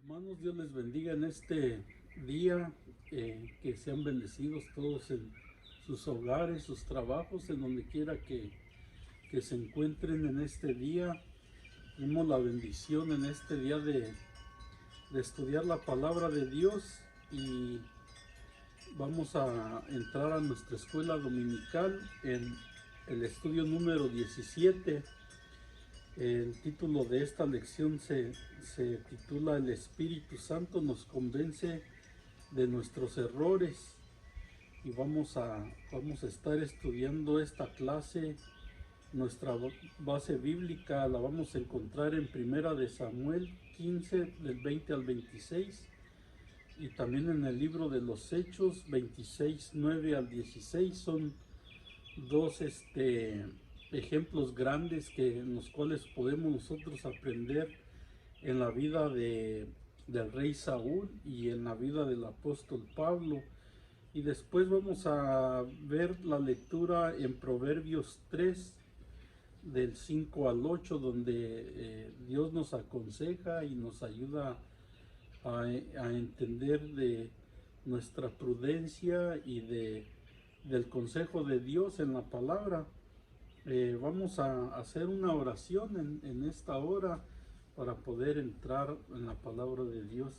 Hermanos, Dios les bendiga en este día, que sean bendecidos todos en sus hogares, sus trabajos, en donde quiera que se encuentren en este día. Tenemos la bendición en este día de estudiar la palabra de Dios y vamos a entrar a nuestra escuela dominical en el estudio número 17. El título de esta lección se titula El Espíritu Santo nos convence de nuestros errores, y vamos a estar estudiando esta clase. Nuestra base bíblica la vamos a encontrar en Primera de Samuel 15 del 20 al 26 y también en el libro de los Hechos 26 9 al 16. Son dos ejemplos grandes en los cuales podemos nosotros aprender en la vida del rey Saúl y en la vida del apóstol Pablo. Y después vamos a ver la lectura en Proverbios 3 del 5 al 8, donde Dios nos aconseja y nos ayuda a entender de nuestra prudencia y del consejo de Dios en la palabra. Vamos a hacer una oración en esta hora para poder entrar en la palabra de Dios.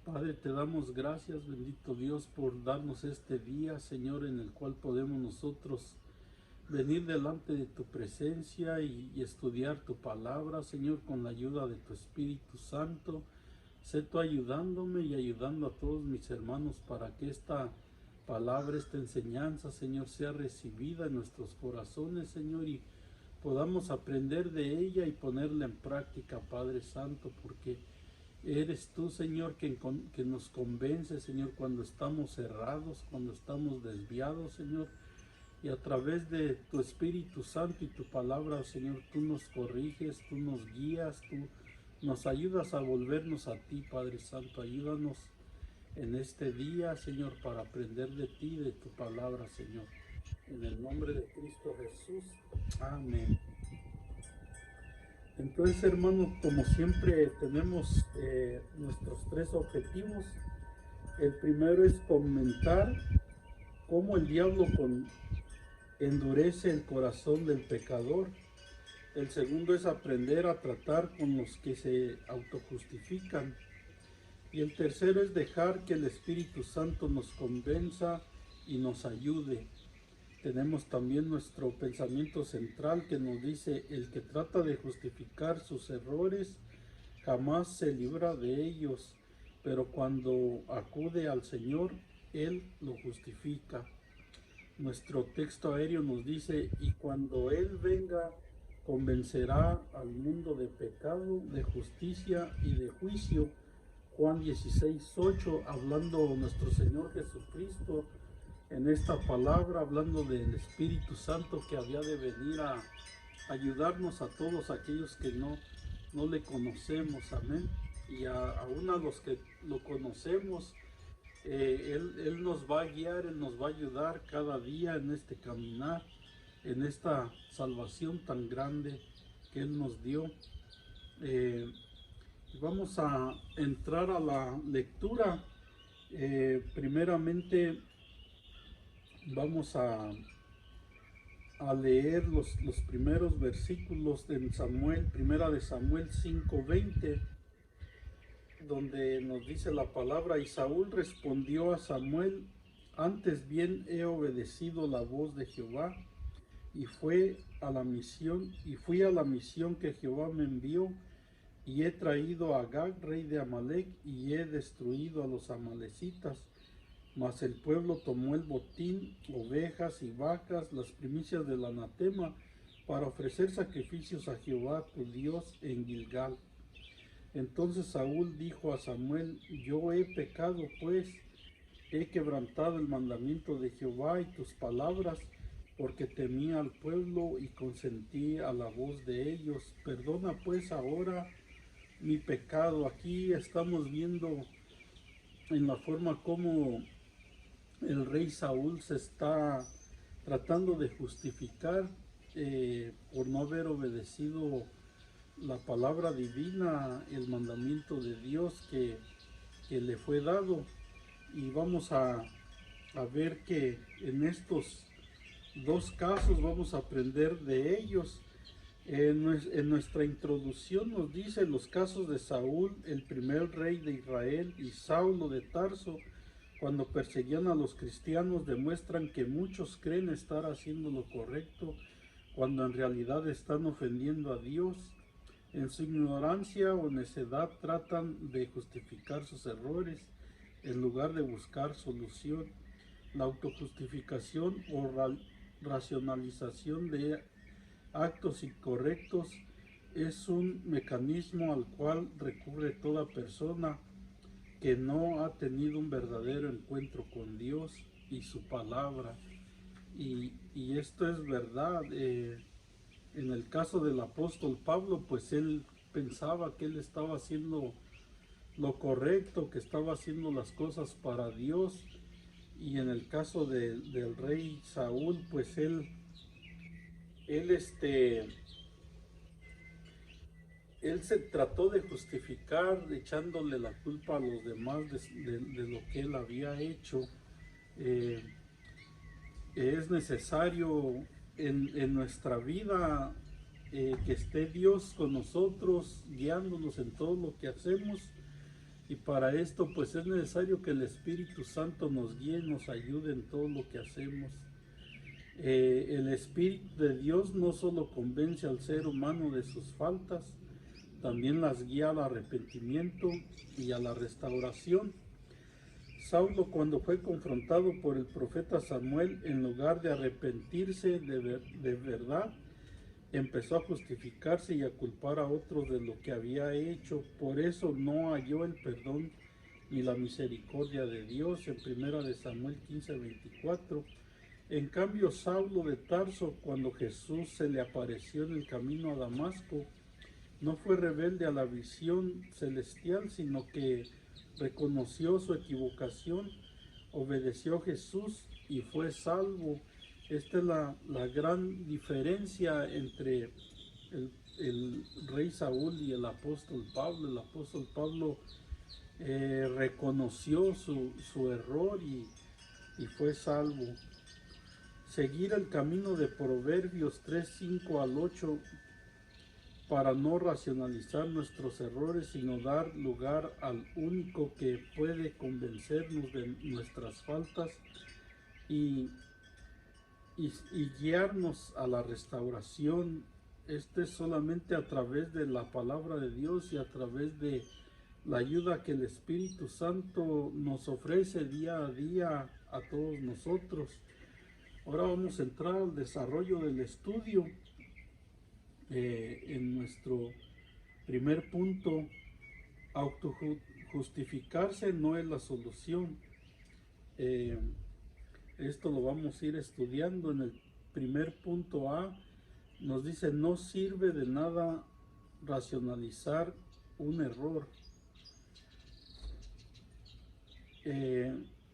Padre, te damos gracias, bendito Dios, por darnos este día, Señor, en el cual podemos nosotros venir delante de tu presencia y estudiar tu palabra, Señor, con la ayuda de tu Espíritu Santo. Sé tú ayudándome y ayudando a todos mis hermanos para que esta palabra, esta enseñanza, Señor, sea recibida en nuestros corazones, Señor, y podamos aprender de ella y ponerla en práctica, Padre Santo, porque eres tú, Señor, que nos convence, Señor, cuando estamos errados, cuando estamos desviados, Señor. Y a través de tu Espíritu Santo y tu palabra, Señor, tú nos corriges, tú nos guías, tú nos ayudas a volvernos a ti, Padre Santo. Ayúdanos en este día, Señor, para aprender de ti, de tu palabra, Señor. En el nombre de Cristo Jesús. Amén. Entonces, hermanos, como siempre tenemos nuestros tres objetivos. El primero es comentar cómo el diablo endurece el corazón del pecador. El segundo es aprender a tratar con los que se autojustifican. Y el tercero es dejar que el Espíritu Santo nos convenza y nos ayude. Tenemos también nuestro pensamiento central que nos dice: el que trata de justificar sus errores jamás se libra de ellos, pero cuando acude al Señor, Él lo justifica. Nuestro texto aéreo nos dice: y cuando Él venga, convencerá al mundo de pecado, de justicia y de juicio. Juan 16:8, hablando nuestro Señor Jesucristo en esta palabra, hablando del Espíritu Santo que había de venir a ayudarnos a todos aquellos que no le conocemos, amén. Y aún a los que lo conocemos, Él nos va a guiar, Él nos va a ayudar cada día en este caminar, en esta salvación tan grande que Él nos dio. Vamos a entrar a la lectura. Primeramente vamos a leer los primeros versículos de Samuel, primera de Samuel 5:20, donde nos dice la palabra: y Saúl respondió a Samuel: antes bien he obedecido la voz de Jehová, y fui a la misión que Jehová me envió, y he traído a Agag, rey de Amalec, y he destruido a los amalecitas. Mas el pueblo tomó el botín, ovejas y vacas, las primicias del anatema, para ofrecer sacrificios a Jehová tu Dios en Gilgal. Entonces Saúl dijo a Samuel: yo he pecado, pues he quebrantado el mandamiento de Jehová y tus palabras, porque temía al pueblo y consentí a la voz de ellos. Perdona pues ahora mi pecado. Aquí estamos viendo en la forma como el rey Saúl se está tratando de justificar por no haber obedecido la palabra divina, el mandamiento de Dios que le fue dado. Y vamos a ver que en estos dos casos vamos a aprender de ellos. En nuestra introducción nos dice los casos de Saúl, el primer rey de Israel, y Saulo de Tarso, cuando perseguían a los cristianos, demuestran que muchos creen estar haciendo lo correcto cuando en realidad están ofendiendo a Dios. En su ignorancia o necedad tratan de justificar sus errores en lugar de buscar solución. La autojustificación o racionalización de actos incorrectos es un mecanismo al cual recurre toda persona que no ha tenido un verdadero encuentro con Dios y su palabra. Y esto es verdad. En el caso del apóstol Pablo, pues él pensaba que él estaba haciendo lo correcto, que estaba haciendo las cosas para Dios. Y en el caso del rey Saúl, pues él se trató de justificar echándole la culpa a los demás de lo que él había hecho. Eh, es necesario en nuestra vida que esté Dios con nosotros, guiándonos en todo lo que hacemos. Y para esto pues es necesario que el Espíritu Santo nos guíe, nos ayude en todo lo que hacemos. El Espíritu de Dios no solo convence al ser humano de sus faltas, también las guía al arrepentimiento y a la restauración. Saulo, cuando fue confrontado por el profeta Samuel, en lugar de arrepentirse de verdad, empezó a justificarse y a culpar a otros de lo que había hecho. Por eso no halló el perdón ni la misericordia de Dios en 1 de Samuel 15:24. En cambio, Saulo de Tarso, cuando Jesús se le apareció en el camino a Damasco, no fue rebelde a la visión celestial, sino que reconoció su equivocación, obedeció a Jesús y fue salvo. Esta es la gran diferencia entre el rey Saúl y el apóstol Pablo. El apóstol Pablo reconoció su error y fue salvo. Seguir el camino de Proverbios 3:5-8 para no racionalizar nuestros errores, sino dar lugar al único que puede convencernos de nuestras faltas y guiarnos a la restauración. Este es solamente a través de la palabra de Dios y a través de la ayuda que el Espíritu Santo nos ofrece día a día a todos nosotros. Ahora vamos a entrar al desarrollo del estudio. En nuestro primer punto, autojustificarse no es la solución. Esto lo vamos a ir estudiando. En el primer punto A nos dice: no sirve de nada racionalizar un error.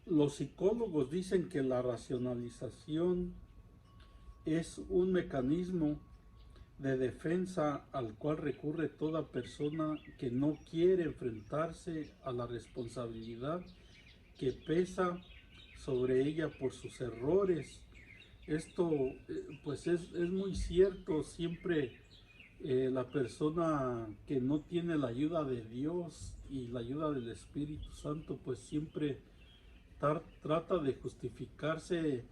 Los psicólogos dicen que la racionalización es un mecanismo de defensa al cual recurre toda persona que no quiere enfrentarse a la responsabilidad que pesa sobre ella por sus errores. Esto pues es muy cierto. Siempre la persona que no tiene la ayuda de Dios y la ayuda del Espíritu Santo, pues siempre trata de justificarse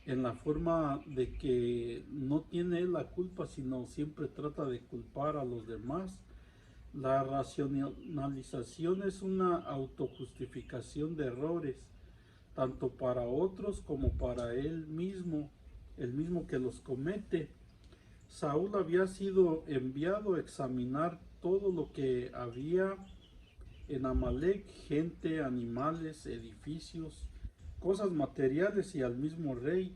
en la forma de que no tiene la culpa, sino siempre trata de culpar a los demás. La racionalización es una autojustificación de errores, tanto para otros como para él mismo, el mismo que los comete. Saúl había sido enviado a examinar todo lo que había en Amalek: gente, animales, edificios, cosas materiales y al mismo rey.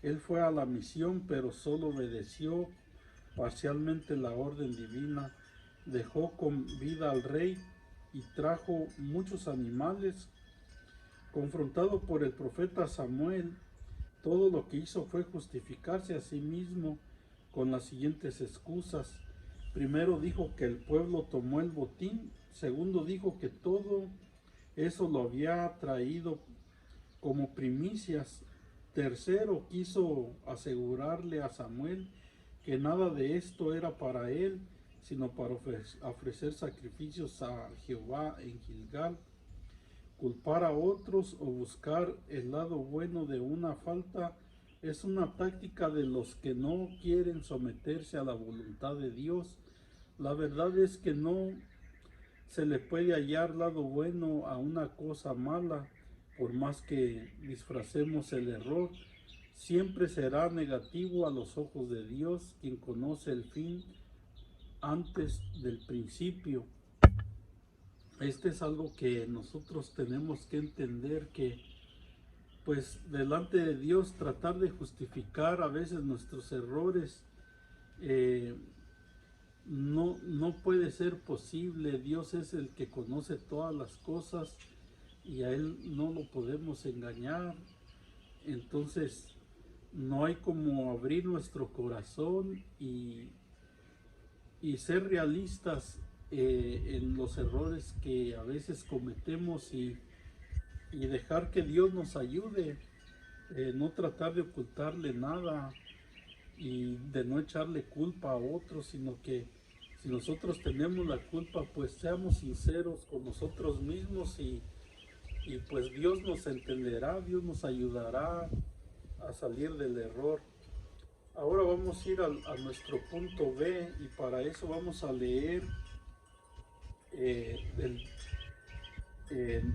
Él fue a la misión, pero solo obedeció parcialmente la orden divina. Dejó con vida al rey y trajo muchos animales. Confrontado por el profeta Samuel, todo lo que hizo fue justificarse a sí mismo con las siguientes excusas: Primero dijo que el pueblo tomó el botín. Segundo dijo que todo eso lo había traído como primicias. Tercero quiso asegurarle a Samuel que nada de esto era para él, sino para ofrecer sacrificios a Jehová en Gilgal. Culpar a otros o buscar el lado bueno de una falta es una táctica de los que no quieren someterse a la voluntad de Dios. La verdad es que no se le puede hallar lado bueno a una cosa mala, por más que disfracemos el error. Siempre será negativo a los ojos de Dios, quien conoce el fin antes del principio. Este es algo que nosotros tenemos que entender, que pues delante de Dios tratar de justificar a veces nuestros errores no puede ser posible. Dios es el que conoce todas las cosas y a Él no lo podemos engañar. Entonces no hay como abrir nuestro corazón y ser realistas en los errores que a veces cometemos y dejar que Dios nos ayude, no tratar de ocultarle nada y de no echarle culpa a otros, sino que si nosotros tenemos la culpa, pues seamos sinceros con nosotros mismos y pues Dios nos entenderá, Dios nos ayudará a salir del error. Ahora vamos a ir a nuestro punto B y para eso vamos a leer en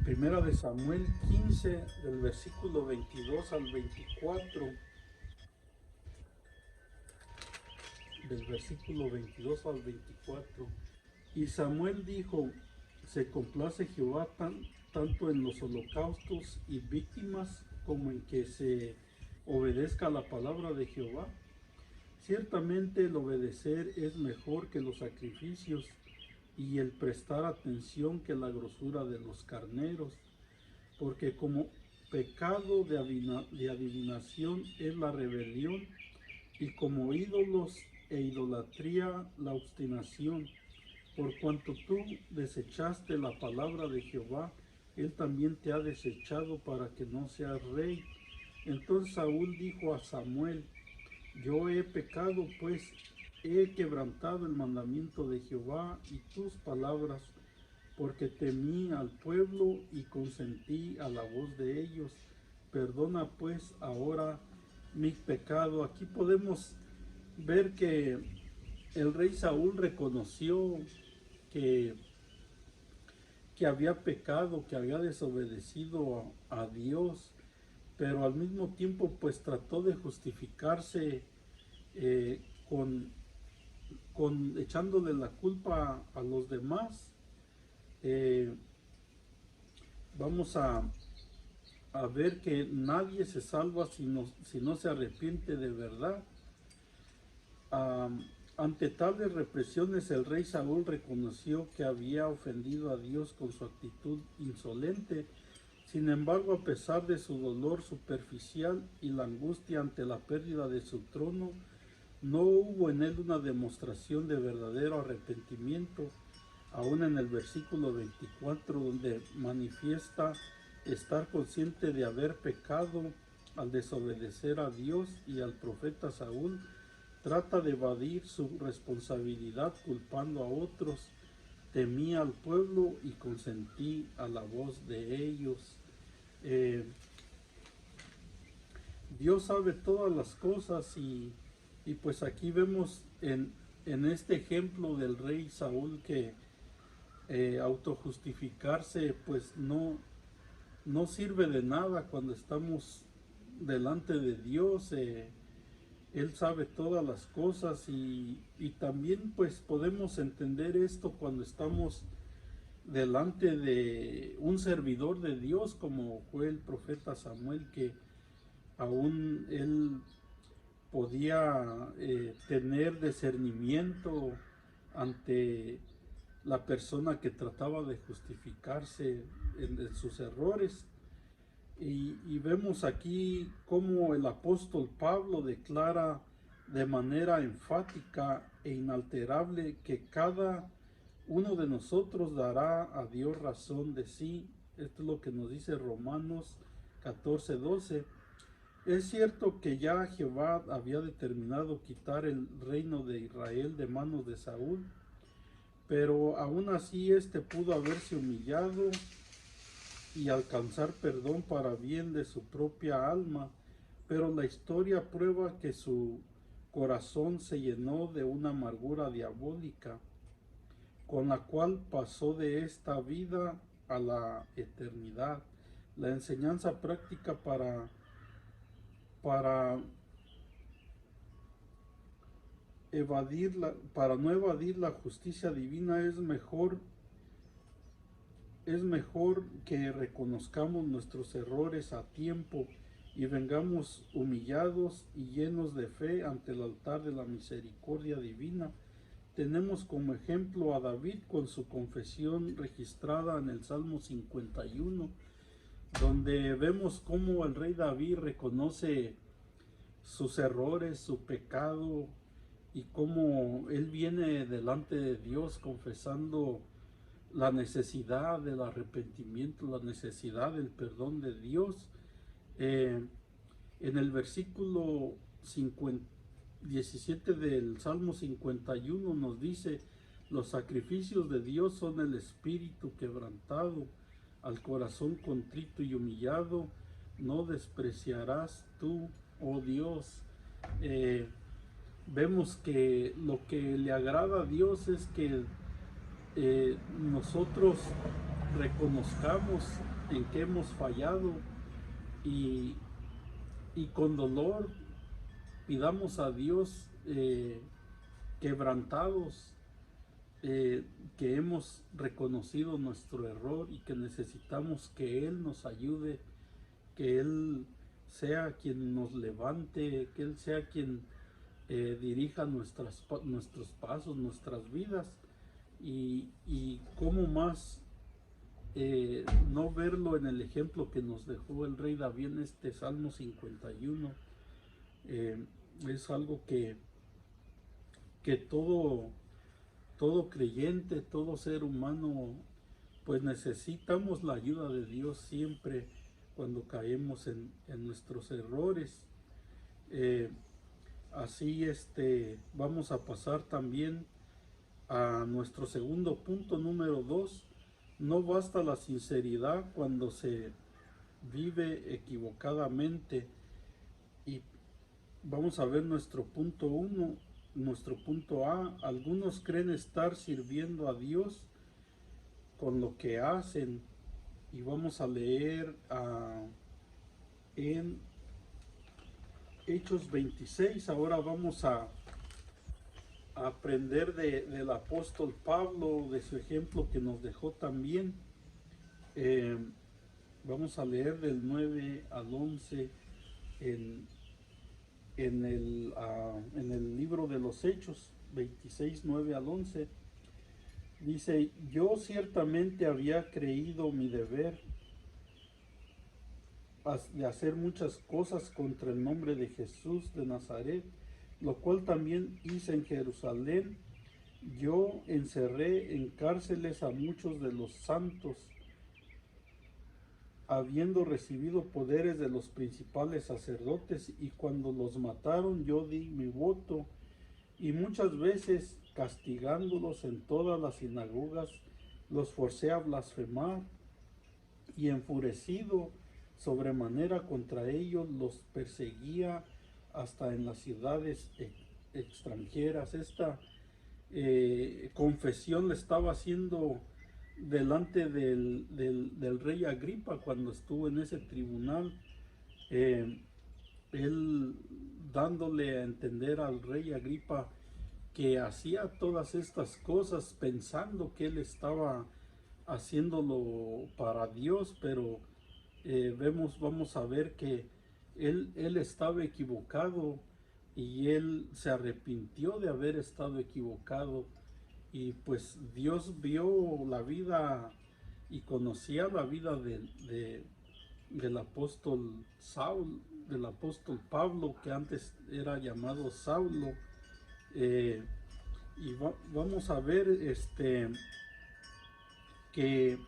Primera de Samuel 15, del versículo 22 al 24. Del versículo 22 al 24. Y Samuel dijo: se complace Jehová tanto en los holocaustos y víctimas como en que se obedezca la palabra de Jehová. Ciertamente el obedecer es mejor que los sacrificios, y el prestar atención que la grosura de los carneros, porque como pecado de adivinación es la rebelión, y como ídolos e idolatría la obstinación. Por cuanto tú desechaste la palabra de Jehová, Él también te ha desechado para que no seas rey. Entonces Saúl dijo a Samuel: yo he pecado, pues he quebrantado el mandamiento de Jehová y tus palabras, porque temí al pueblo y consentí a la voz de ellos. Perdona pues ahora mi pecado. Aquí podemos ver que el rey Saúl reconoció que, que había pecado, que había desobedecido a Dios, pero al mismo tiempo pues trató de justificarse eh, con echándole la culpa a los demás. Vamos a ver que nadie se salva si no se arrepiente de verdad. Ante tales represiones, el rey Saúl reconoció que había ofendido a Dios con su actitud insolente. Sin embargo, a pesar de su dolor superficial y la angustia ante la pérdida de su trono, no hubo en él una demostración de verdadero arrepentimiento. Aún en el versículo 24, donde manifiesta estar consciente de haber pecado al desobedecer a Dios y al profeta Saúl, trata de evadir su responsabilidad culpando a otros. Temí al pueblo y consentí a la voz de ellos. Dios sabe todas las cosas y pues aquí vemos en este ejemplo del rey Saúl que autojustificarse pues no sirve de nada cuando estamos delante de Dios. Él sabe todas las cosas y también pues podemos entender esto cuando estamos delante de un servidor de Dios como fue el profeta Samuel, que aún él podía tener discernimiento ante la persona que trataba de justificarse en sus errores. Y vemos aquí cómo el apóstol Pablo declara de manera enfática e inalterable que cada uno de nosotros dará a Dios razón de sí. Esto es lo que nos dice Romanos 14:12. Es cierto que ya Jehová había determinado quitar el reino de Israel de manos de Saúl, pero aún así éste pudo haberse humillado y alcanzar perdón para bien de su propia alma, pero la historia prueba que su corazón se llenó de una amargura diabólica, con la cual pasó de esta vida a la eternidad. La enseñanza práctica para para no evadir la justicia divina es mejor que reconozcamos nuestros errores a tiempo y vengamos humillados y llenos de fe ante el altar de la misericordia divina. Tenemos como ejemplo a David con su confesión registrada en el Salmo 51, donde vemos cómo el rey David reconoce sus errores, su pecado, y cómo él viene delante de Dios confesando la necesidad del arrepentimiento, la necesidad del perdón de Dios. En el versículo 17 del Salmo 51 nos dice: los sacrificios de Dios son el espíritu quebrantado, al corazón contrito y humillado no despreciarás tú, oh Dios. Vemos que lo que le agrada a Dios es que nosotros reconozcamos en qué hemos fallado y, y con dolor pidamos a Dios, quebrantados, que hemos reconocido nuestro error y que necesitamos que Él nos ayude, que Él sea quien nos levante, que Él sea quien dirija nuestros pasos, nuestras vidas, y cómo más no verlo en el ejemplo que nos dejó el rey David en este Salmo 51. Es algo que todo creyente, todo ser humano, pues necesitamos la ayuda de Dios siempre cuando caemos en nuestros errores. Así vamos a pasar también a nuestro segundo punto, número 2. No basta la sinceridad cuando se vive equivocadamente. Y vamos a ver nuestro punto 1, nuestro punto A. Algunos creen estar sirviendo a Dios con lo que hacen. Y vamos a leer en Hechos 26. Ahora vamos a aprender del apóstol Pablo, de su ejemplo que nos dejó también. Vamos a leer del 9 al 11 en el libro de los Hechos 26, 9 al 11. Dice: yo ciertamente había creído mi deber de hacer muchas cosas contra el nombre de Jesús de Nazaret, lo cual también hice en Jerusalén. Yo encerré en cárceles a muchos de los santos, habiendo recibido poderes de los principales sacerdotes, y cuando los mataron yo di mi voto, y muchas veces castigándolos en todas las sinagogas los forcé a blasfemar, y enfurecido sobremanera contra ellos los perseguía hasta en las ciudades extranjeras. Esta confesión le estaba haciendo delante del rey Agripa cuando estuvo en ese tribunal, él dándole a entender al rey Agripa que hacía todas estas cosas pensando que él estaba haciéndolo para Dios, pero vamos a ver que él estaba equivocado, y él se arrepintió de haber estado equivocado, y pues Dios vio la vida y conocía la vida del apóstol del apóstol Pablo, que antes era llamado Saulo. Y vamos a ver que,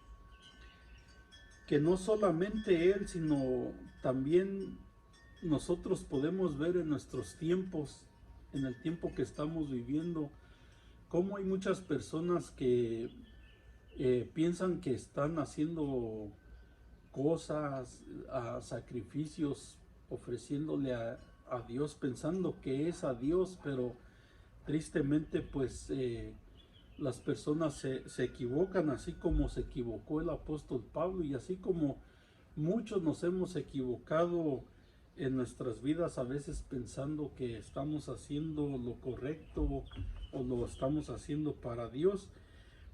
que no solamente él, sino también nosotros podemos ver en nuestros tiempos, en el tiempo que estamos viviendo, cómo hay muchas personas que piensan que están haciendo cosas, sacrificios, ofreciéndole a Dios, pensando que es a Dios, pero tristemente pues las personas se equivocan, así como se equivocó el apóstol Pablo, y así como muchos nos hemos equivocado en nuestras vidas, a veces pensando que estamos haciendo lo correcto o lo estamos haciendo para Dios.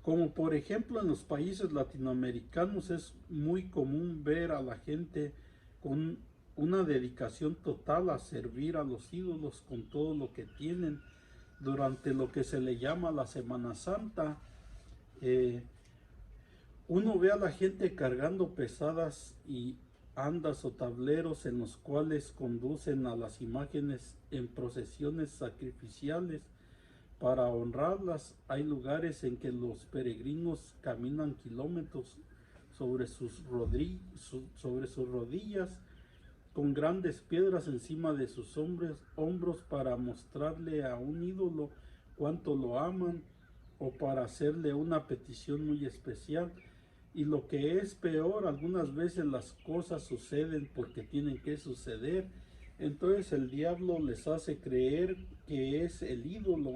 Como por ejemplo en los países latinoamericanos es muy común ver a la gente con una dedicación total a servir a los ídolos con todo lo que tienen. Durante lo que se le llama la Semana Santa, uno ve a la gente cargando pesadas y andas o tableros en los cuales conducen a las imágenes en procesiones sacrificiales para honrarlas. Hay lugares en que los peregrinos caminan kilómetros sobre sus rodillas con grandes piedras encima de sus hombros para mostrarle a un ídolo cuánto lo aman o para hacerle una petición muy especial. Y lo que es peor, algunas veces las cosas suceden porque tienen que suceder. Entonces el diablo les hace creer que es el ídolo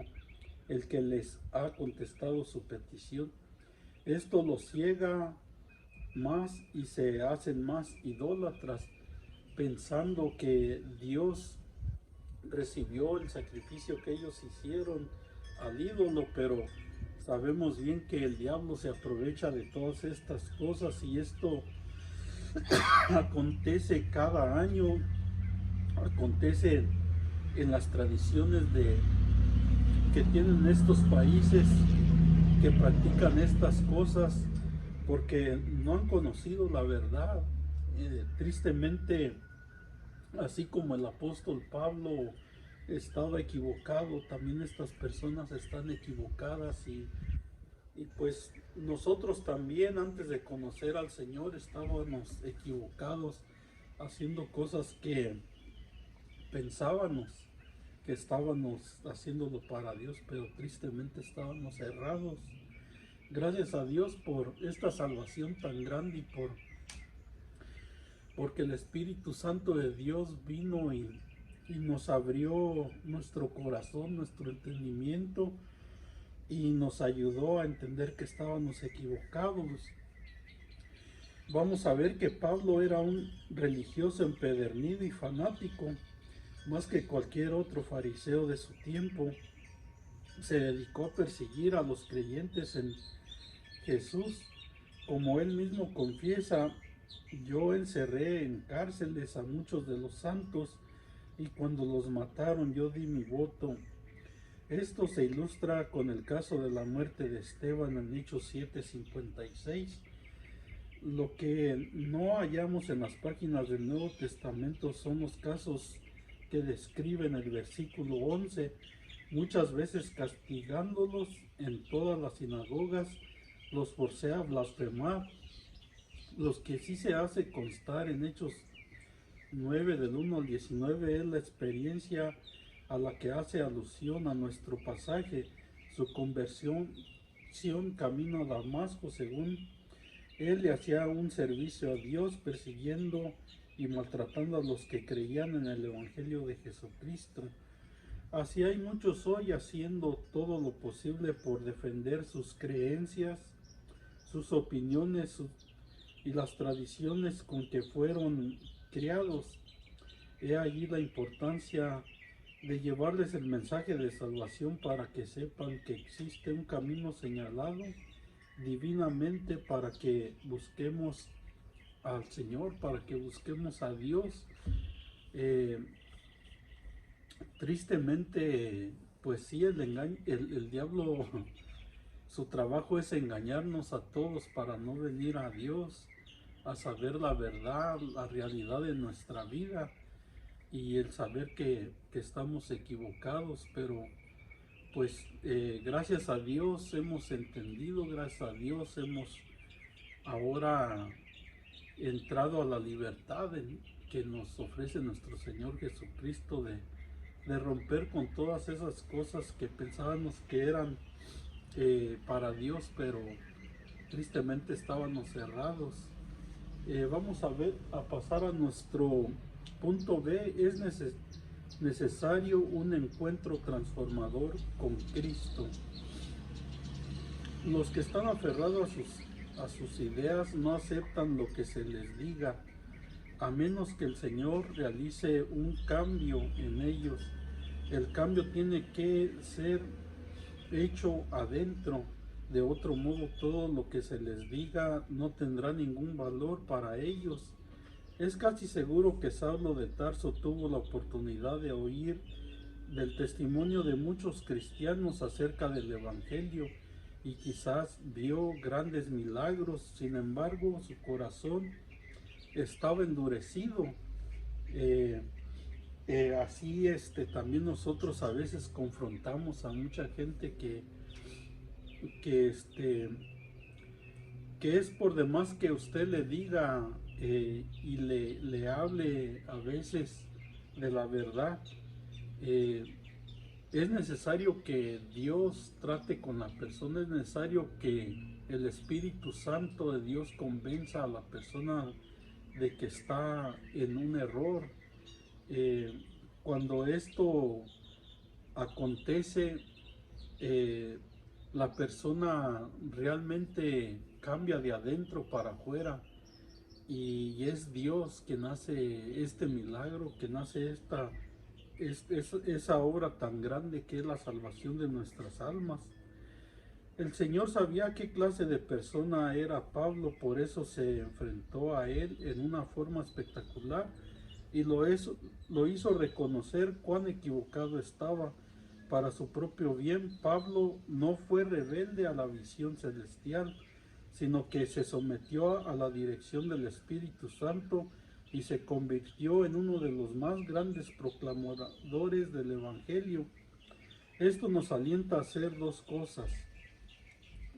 el que les ha contestado su petición. Esto los ciega más y se hacen más idólatras, pensando que Dios recibió el sacrificio que ellos hicieron al ídolo, pero sabemos bien que el diablo se aprovecha de todas estas cosas, y esto acontece cada año, acontece en las tradiciones que tienen estos países que practican estas cosas porque no han conocido la verdad. Tristemente, así como el apóstol Pablo estaba equivocado, también estas personas están equivocadas, y pues nosotros también antes de conocer al Señor estábamos equivocados, haciendo cosas que pensábamos que estábamos haciéndolo para Dios, pero tristemente estábamos errados. Gracias a Dios por esta salvación tan grande y porque el Espíritu Santo de Dios vino y nos abrió nuestro corazón, nuestro entendimiento, y nos ayudó a entender que estábamos equivocados. Vamos a ver que Pablo era un religioso empedernido y fanático, más que cualquier otro fariseo de su tiempo. Se dedicó a perseguir a los creyentes en Jesús. Como él mismo confiesa, yo encerré en cárceles a muchos de los santos, y cuando los mataron yo di mi voto. Esto se ilustra con el caso de la muerte de Esteban en Hechos 7:56. Lo que no hallamos en las páginas del Nuevo Testamento son los casos que describe en el versículo 11, muchas veces castigándolos en todas las sinagogas, los forcé a blasfemar. Los que sí se hace constar en Hechos 9 del 1 al 19 es la experiencia a la que hace alusión a nuestro pasaje, su conversión camino a Damasco. Según él le hacía un servicio a Dios, persiguiendo y maltratando a los que creían en el Evangelio de Jesucristo. Así hay muchos hoy haciendo todo lo posible por defender sus creencias, sus opiniones y las tradiciones con que fueron criados. He allí la importancia de llevarles el mensaje de salvación para que sepan que existe un camino señalado divinamente para que busquemos al Señor, para que busquemos a Dios. Tristemente, pues sí, el diablo, su trabajo es engañarnos a todos para no venir a Dios, a saber la verdad, la realidad de nuestra vida. y el saber que estamos equivocados, pero pues gracias a Dios hemos entendido, gracias a Dios hemos ahora entrado a la libertad que nos ofrece nuestro Señor Jesucristo de romper con todas esas cosas que pensábamos que eran para Dios, pero tristemente estábamos cerrados. Vamos a pasar a nuestro punto B. Es necesario un encuentro transformador con Cristo. Los que están aferrados a sus ideas no aceptan lo que se les diga, a menos que el Señor realice un cambio en ellos. El cambio tiene que ser hecho adentro. De otro modo, todo lo que se les diga no tendrá ningún valor para ellos. Es casi seguro que Saulo de Tarso tuvo la oportunidad de oír del testimonio de muchos cristianos acerca del Evangelio y quizás vio grandes milagros. Sin embargo, su corazón estaba endurecido. Así también nosotros a veces confrontamos a mucha gente que es por demás que usted le diga y le hable a veces de la verdad. Es necesario que Dios trate con la persona, es necesario que el Espíritu Santo de Dios convenza a la persona de que está en un error. Cuando esto acontece, la persona realmente cambia de adentro para afuera, y es Dios quien hace este milagro, quien hace esa obra tan grande que es la salvación de nuestras almas. El Señor sabía qué clase de persona era Pablo, por eso se enfrentó a él en una forma espectacular y lo hizo reconocer cuán equivocado estaba. Para su propio bien, Pablo no fue rebelde a la visión celestial, sino que se sometió a la dirección del Espíritu Santo y se convirtió en uno de los más grandes proclamadores del Evangelio. Esto nos alienta a hacer dos cosas.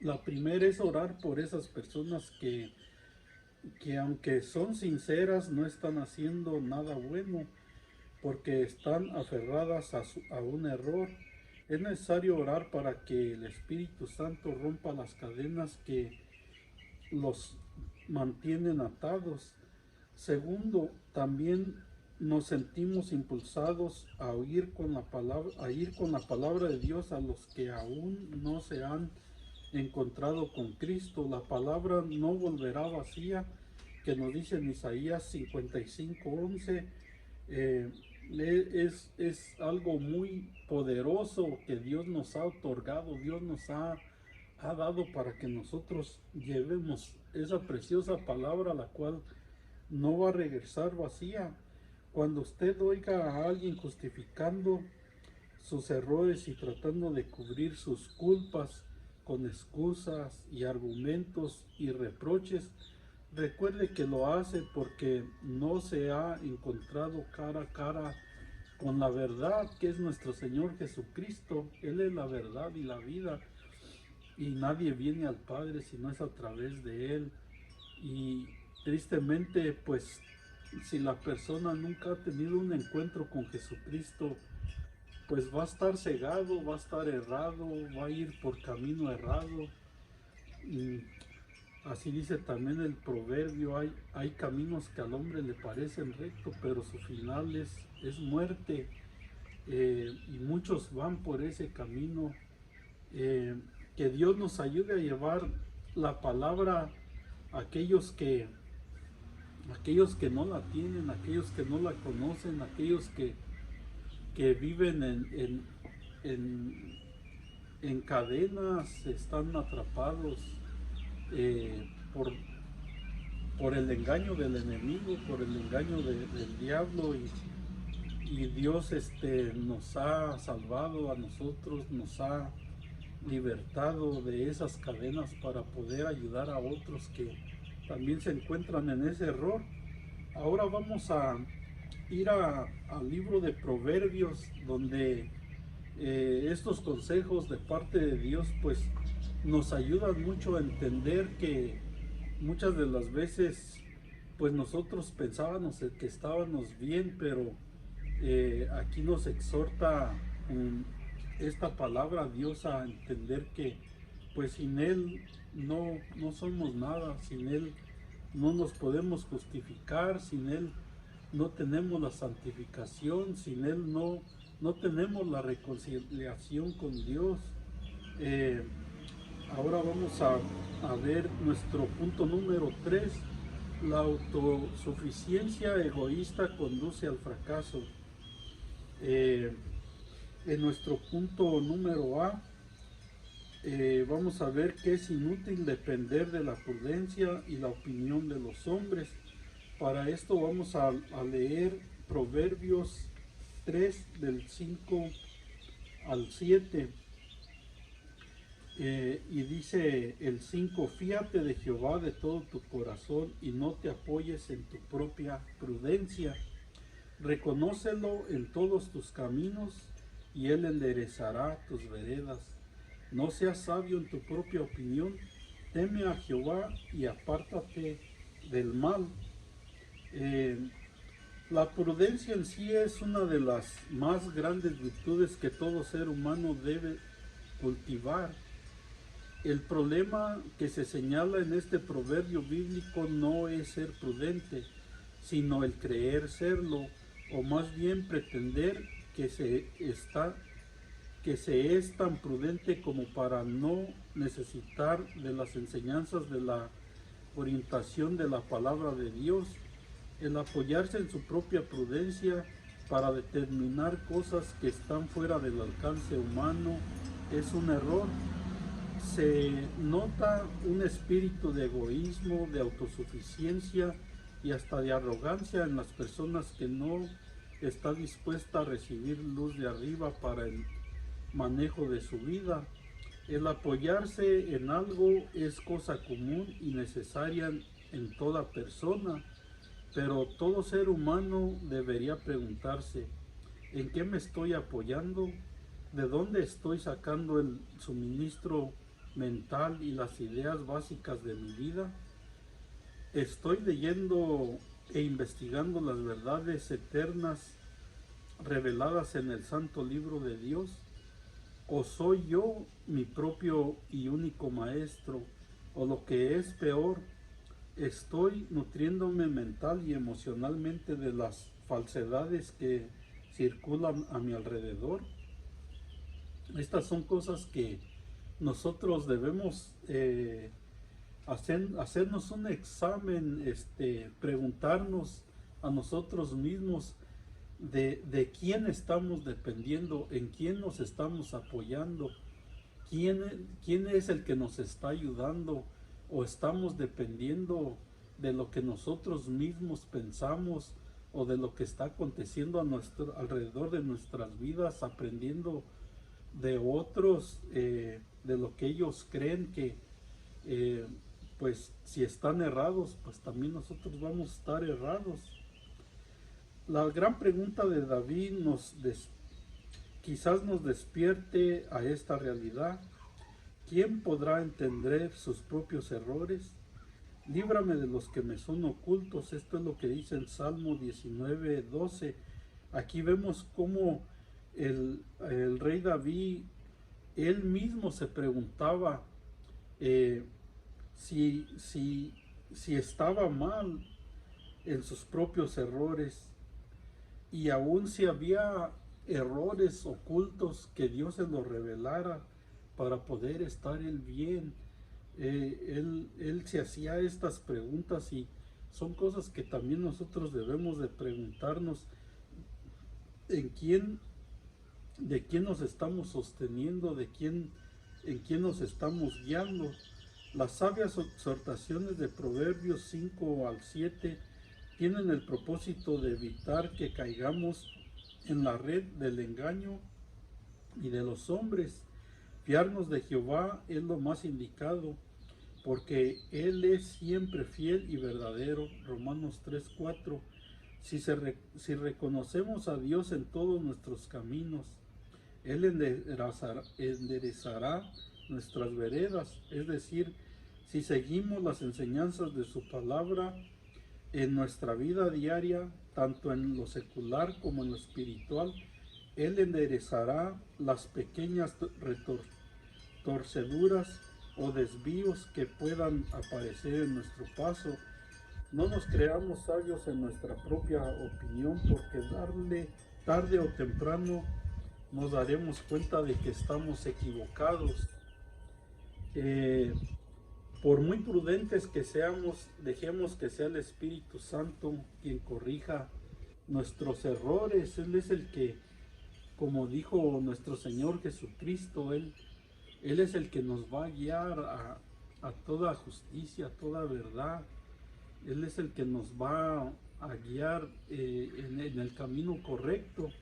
La primera es orar por esas personas que aunque son sinceras no están haciendo nada bueno, porque están aferradas a un error. Es necesario orar para que el Espíritu Santo rompa las cadenas que los mantienen atados. Segundo, también nos sentimos impulsados a ir con la palabra de Dios a los que aún no se han encontrado con Cristo. La palabra no volverá vacía, que nos dice en Isaías 55:11. Es algo muy poderoso que Dios nos ha otorgado, Dios nos ha dado para que nosotros llevemos esa preciosa palabra, la cual no va a regresar vacía. Cuando usted oiga a alguien justificando sus errores y tratando de cubrir sus culpas con excusas y argumentos y reproches, recuerde que lo hace porque no se ha encontrado cara a cara con la verdad, que es nuestro Señor Jesucristo. Él es la verdad y la vida, y nadie viene al Padre si no es a través de Él. Y tristemente, pues, si la persona nunca ha tenido un encuentro con Jesucristo, pues va a estar cegado, va a estar errado, va a ir por camino errado. Y así dice también el proverbio: hay caminos que al hombre le parecen rectos, pero su final es muerte. Y muchos van por ese camino. Que Dios nos ayude a llevar la palabra a aquellos que no la tienen, aquellos que no la conocen, aquellos que viven en cadenas, están atrapados por el engaño del enemigo, por el engaño del diablo, y Dios nos ha salvado a nosotros, nos ha libertado de esas cadenas para poder ayudar a otros que también se encuentran en ese error. Ahora vamos a ir al libro de Proverbios, donde estos consejos de parte de Dios pues nos ayudan mucho a entender que muchas de las veces pues nosotros pensábamos que estábamos bien, pero aquí nos exhorta esta palabra Dios a entender que pues sin Él no somos nada, sin Él no nos podemos justificar, sin Él no tenemos la santificación, sin Él no tenemos la reconciliación con Dios. Eh, Ahora vamos a ver nuestro punto número 3. La autosuficiencia egoísta conduce al fracaso. En nuestro punto número A, vamos a ver que es inútil depender de la prudencia y la opinión de los hombres. Para esto vamos a leer Proverbios 3 del 5 al 7. Y dice el 5, fíate de Jehová de todo tu corazón y no te apoyes en tu propia prudencia. Reconócelo en todos tus caminos y Él enderezará tus veredas. No seas sabio en tu propia opinión, teme a Jehová y apártate del mal. La prudencia en sí es una de las más grandes virtudes que todo ser humano debe cultivar. El problema que se señala en este proverbio bíblico no es ser prudente, sino el creer serlo, o más bien pretender que se es tan prudente como para no necesitar de las enseñanzas de la orientación de la palabra de Dios. El apoyarse en su propia prudencia para determinar cosas que están fuera del alcance humano es un error. Se nota un espíritu de egoísmo, de autosuficiencia y hasta de arrogancia en las personas que no está dispuesta a recibir luz de arriba para el manejo de su vida. El apoyarse en algo es cosa común y necesaria en toda persona, pero todo ser humano debería preguntarse, ¿en qué me estoy apoyando? ¿De dónde estoy sacando el suministro mental y las ideas básicas de mi vida? ¿Estoy leyendo e investigando las verdades eternas reveladas en el santo libro de Dios? ¿O soy yo mi propio y único maestro? O lo que es peor, estoy nutriéndome mental y emocionalmente de las falsedades que circulan a mi alrededor. Estas son cosas que nosotros debemos hacernos un examen, preguntarnos a nosotros mismos de quién estamos dependiendo, en quién nos estamos apoyando, quién es el que nos está ayudando, o estamos dependiendo de lo que nosotros mismos pensamos o de lo que está aconteciendo alrededor de nuestras vidas, aprendiendo de otros, de lo que ellos creen que pues si están errados, pues también nosotros vamos a estar errados. La gran pregunta de David quizás nos despierte a esta realidad. ¿Quién podrá entender sus propios errores? Líbrame de los que me son ocultos. Esto es lo que dice el Salmo 19:12. Aquí vemos cómo el rey David, él mismo se preguntaba si estaba mal en sus propios errores, y aún si había errores ocultos, que Dios se los revelara para poder estar él bien. Él se hacía estas preguntas, y son cosas que también nosotros debemos de preguntarnos: de quién nos estamos sosteniendo, en quién nos estamos guiando. Las sabias exhortaciones de Proverbios 5 al 7 tienen el propósito de evitar que caigamos en la red del engaño y de los hombres. Fiarnos de Jehová es lo más indicado, porque Él es siempre fiel y verdadero. Romanos 3:4. Si reconocemos a Dios en todos nuestros caminos, Él enderezará nuestras veredas, es decir, si seguimos las enseñanzas de su palabra en nuestra vida diaria, tanto en lo secular como en lo espiritual, Él enderezará las pequeñas torceduras o desvíos que puedan aparecer en nuestro paso. No nos creamos sabios en nuestra propia opinión, porque tarde o temprano nos daremos cuenta de que estamos equivocados. Por muy prudentes que seamos, dejemos que sea el Espíritu Santo quien corrija nuestros errores. Él es el que, como dijo nuestro Señor Jesucristo, Él es el que nos va a guiar a toda justicia, a toda verdad. Él es el que nos va a guiar en el camino correcto.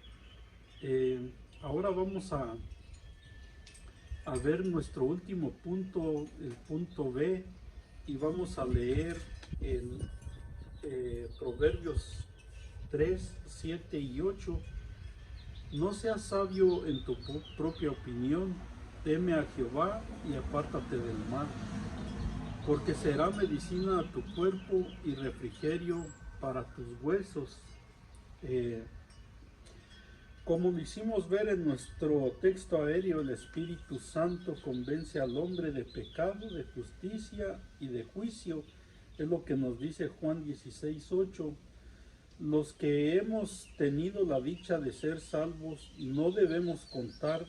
Ahora vamos a ver nuestro último punto, el punto B, y vamos a leer en Proverbios 3, 7 y 8. No seas sabio en tu propia opinión, teme a Jehová y apártate del mal, porque será medicina a tu cuerpo y refrigerio para tus huesos. Como lo hicimos ver en nuestro texto aéreo, el Espíritu Santo convence al hombre de pecado, de justicia y de juicio. Es lo que nos dice Juan 16:8. Los que hemos tenido la dicha de ser salvos no debemos contar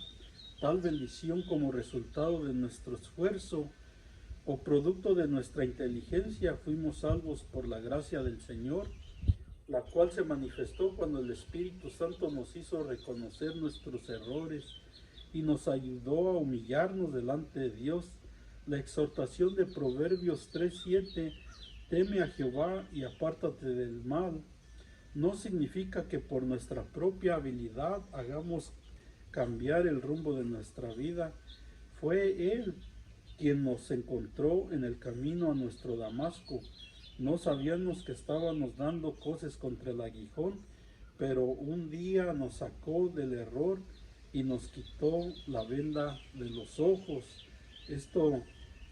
tal bendición como resultado de nuestro esfuerzo o producto de nuestra inteligencia. Fuimos salvos por la gracia del Señor, la cual se manifestó cuando el Espíritu Santo nos hizo reconocer nuestros errores y nos ayudó a humillarnos delante de Dios. La exhortación de Proverbios 3:7, teme a Jehová y apártate del mal, no significa que por nuestra propia habilidad hagamos cambiar el rumbo de nuestra vida. Fue Él quien nos encontró en el camino a nuestro Damasco. No sabíamos que estábamos dando coces contra el aguijón, pero un día nos sacó del error y nos quitó la venda de los ojos. Esto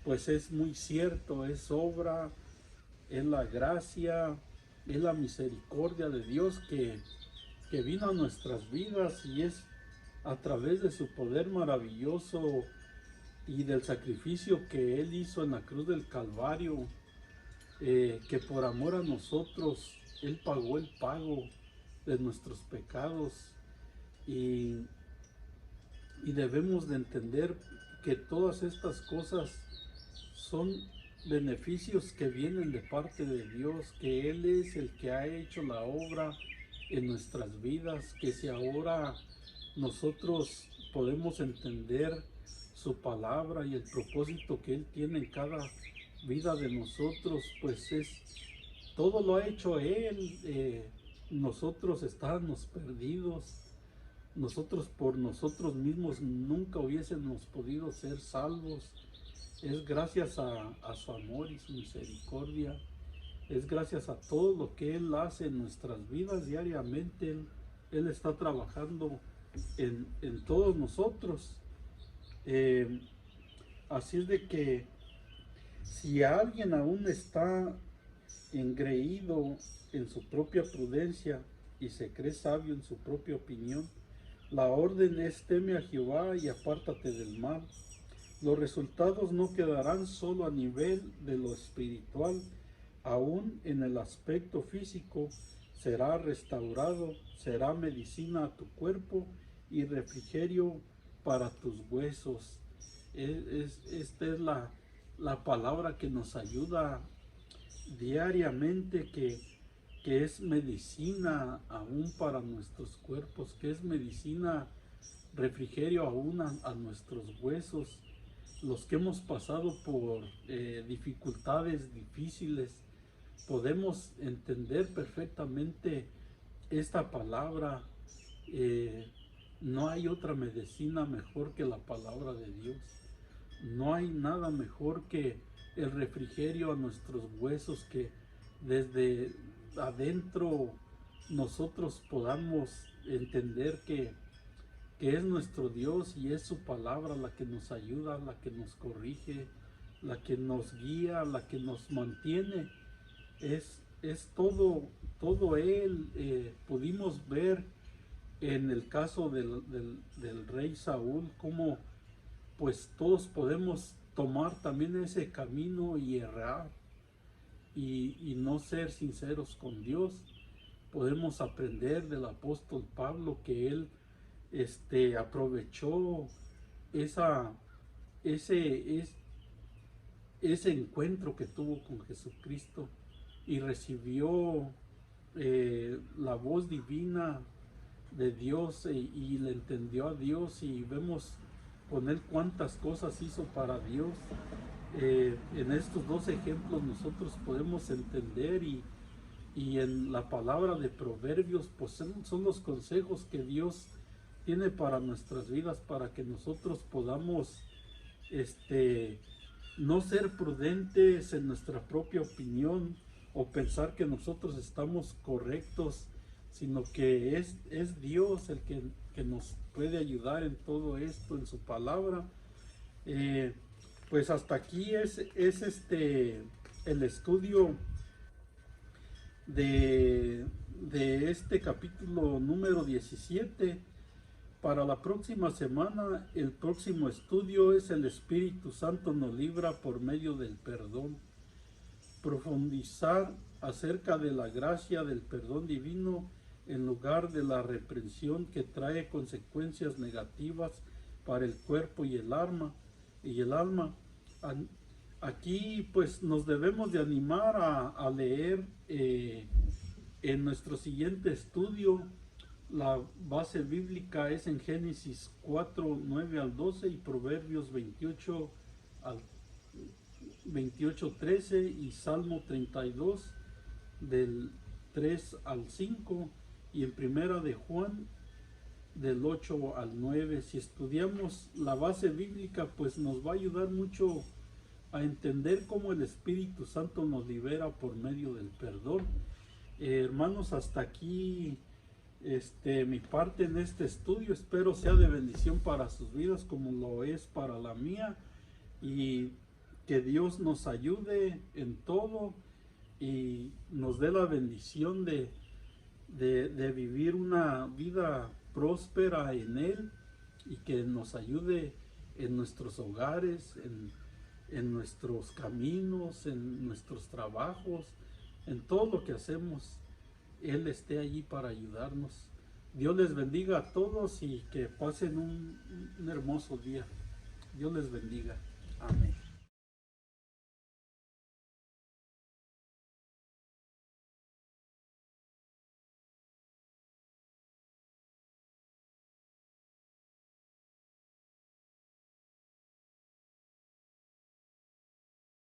pues es muy cierto, es obra, es la gracia, es la misericordia de Dios que vino a nuestras vidas, y es a través de su poder maravilloso y del sacrificio que Él hizo en la cruz del Calvario, que por amor a nosotros Él pagó el pago de nuestros pecados, y debemos de entender que todas estas cosas son beneficios que vienen de parte de Dios, que Él es el que ha hecho la obra en nuestras vidas, que si ahora nosotros podemos entender su palabra y el propósito que Él tiene en cada vida de nosotros, pues todo lo ha hecho Él. Nosotros estábamos perdidos, nosotros por nosotros mismos nunca hubiésemos podido ser salvos. Es gracias a su amor y su misericordia, es gracias a todo lo que Él hace en nuestras vidas diariamente. Él está trabajando en todos nosotros. Así es de que si alguien aún está engreído en su propia prudencia y se cree sabio en su propia opinión, la orden es: teme a Jehová y apártate del mal. Los resultados no quedarán solo a nivel de lo espiritual, aún en el aspecto físico será restaurado, será medicina a tu cuerpo y refrigerio para tus huesos. Esta es la palabra que nos ayuda diariamente, que es medicina aún para nuestros cuerpos, que es medicina, refrigerio aún a nuestros huesos. Los que hemos pasado por dificultades difíciles, podemos entender perfectamente esta palabra. No hay otra medicina mejor que la palabra de Dios. No hay nada mejor que el refrigerio a nuestros huesos, que desde adentro nosotros podamos entender que es nuestro Dios y es su palabra la que nos ayuda, la que nos corrige, la que nos guía, la que nos mantiene. Es todo Él. Pudimos ver en el caso del rey Saúl cómo pues todos podemos tomar también ese camino y errar y no ser sinceros con Dios. Podemos aprender del apóstol Pablo que él aprovechó esa, ese, ese encuentro que tuvo con Jesucristo y recibió la voz divina de Dios y le entendió a Dios, y vemos con él cuántas cosas hizo para Dios. En estos dos ejemplos nosotros podemos entender y en la palabra de Proverbios pues son los consejos que Dios tiene para nuestras vidas, para que nosotros podamos no ser prudentes en nuestra propia opinión o pensar que nosotros estamos correctos, sino que es Dios el que nos puede ayudar en todo esto, en su palabra. Pues hasta aquí es el estudio de este capítulo número 17. Para la próxima semana, el próximo estudio es el Espíritu Santo nos libra por medio del perdón. Profundizar acerca de la gracia del perdón divino en lugar de la reprensión que trae consecuencias negativas para el cuerpo y el alma. Aquí pues nos debemos de animar a leer en nuestro siguiente estudio. La base bíblica es en Génesis 4, 9 al 12 y Proverbios 28, 13 y Salmo 32 del 3 al 5 y en Primera de Juan del 8 al 9. Si estudiamos la base bíblica, pues nos va a ayudar mucho a entender cómo el Espíritu Santo nos libera por medio del perdón. Hermanos, hasta aquí mi parte en este estudio. Espero sea de bendición para sus vidas como lo es para la mía, y que Dios nos ayude en todo y nos dé la bendición de vivir una vida próspera en Él, y que nos ayude en nuestros hogares, en nuestros caminos, en nuestros trabajos, en todo lo que hacemos. Él esté allí para ayudarnos. Dios les bendiga a todos y que pasen un hermoso día. Dios les bendiga. Amén.